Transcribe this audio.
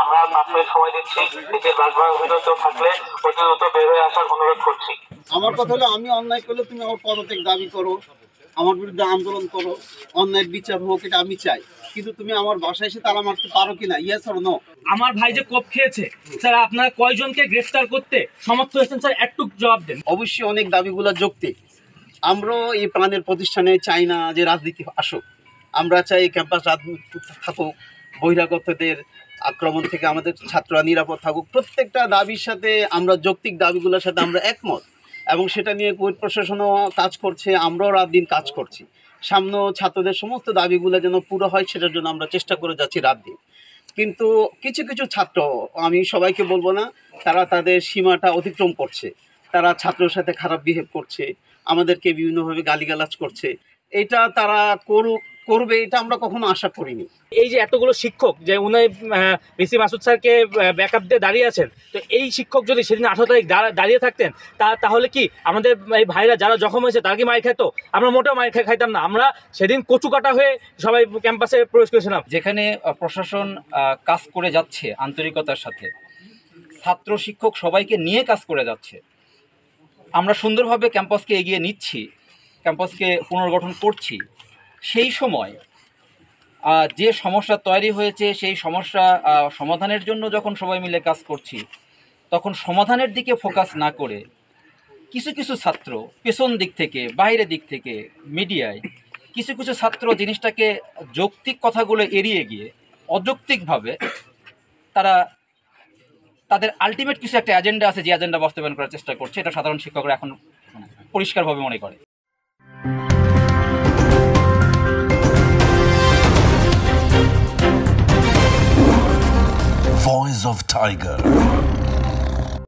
আমরা 5 মিনিট সময় দিচ্ছি, নিজের বাসভবনের ভিতর কেউ থাকলে অতি দ্রুত বের হয়ে আসার অনুরোধ করছি। আমার কথা হলো, আমি অন্যায় করলে তুমি আমার পদত্যাগ দাবি করো, আমার বিরুদ্ধে আন্দোলন করো, অন্যায়ের বিচার হোক, এটা আমি চাই। কিন্তু তুমি আমার বাসায় এসে তালা মারতে পারো কিনা, ইয়েস অর নো? আমার ভাই যে কোপ খেয়েছে স্যার, আপনারা কয়জনকে গ্রেফতার করতে সমর্থ হয়েছেন স্যার, একটু জবাব দেন। অবশ্যই অনেক দাবিগুলো যৌক্তিক। আমরাও এই প্রাণের প্রতিষ্ঠানে চাই না যে রাজনীতি আসুক, আমরা চাই ক্যাম্পাস রাজনীতি থাকুক, বহিরাগতদের আক্রমণ থেকে আমাদের ছাত্ররা নিরাপদ থাকুক। প্রত্যেকটা দাবির সাথে আমরা যৌক্তিক দাবিগুলোর সাথে আমরা একমত, এবং সেটা নিয়ে কোর্ট প্রশাসনও কাজ করছে, আমরাও রাত দিন কাজ করছি। সামনেও ছাত্রদের সমস্ত দাবিগুলো যেন পুরো হয় সেটার জন্য আমরা চেষ্টা করে যাচ্ছি রাত দিন। কিন্তু কিছু কিছু ছাত্র, আমি সবাইকে বলবো না, তারা তাদের সীমাটা অতিক্রম করছে। তারা ছাত্রের সাথে খারাপ বিহেভ করছে, আমাদেরকে বিভিন্নভাবে গালিগালাজ করছে। এটা তারা করবে এটা আমরা কখনো আশা করিনি। এই যে এতগুলো শিক্ষক যে উনি ভিসি মাসুদ স্যারকে ব্যাকআপ দিয়ে দাঁড়িয়ে আছেন, তো এই শিক্ষক যদি সেদিন 18 তারিখ দাঁড়িয়ে থাকতেন তাহলে কি আমাদের এই ভাইরা যারা জখম হয়েছে তারা কি মার খেত? আমরা মোটেও মার খাইতাম না। আমরা সেদিন কচু কাটা হয়ে সবাই ক্যাম্পাসে প্রবেশ করেছিলাম। যেখানে প্রশাসন কাজ করে যাচ্ছে আন্তরিকতার সাথে, ছাত্র শিক্ষক সবাইকে নিয়ে কাজ করে যাচ্ছে, আমরা সুন্দরভাবে ক্যাম্পাসকে এগিয়ে নিচ্ছি, ক্যাম্পাসকে পুনর্গঠন করছি, সেই সময় যে সমস্যা তৈরি হয়েছে সেই সমস্যা সমাধানের জন্য যখন সবাই মিলে কাজ করছি, তখন সমাধানের দিকে ফোকাস না করে কিছু কিছু ছাত্র পেছন দিক থেকে, বাইরের দিক থেকে, মিডিয়ায় কিছু কিছু ছাত্র জিনিসটাকে যৌক্তিক কথাগুলো এড়িয়ে গিয়ে অযৌক্তিকভাবে তারা তাদের আলটিমেট কিছু একটা এজেন্ডা আছে, যে এজেন্ডা বাস্তবায়ন করার চেষ্টা করছে। এটা সাধারণ শিক্ষকরা এখন পরিষ্কারভাবে মনে করে। Voice of Tiger.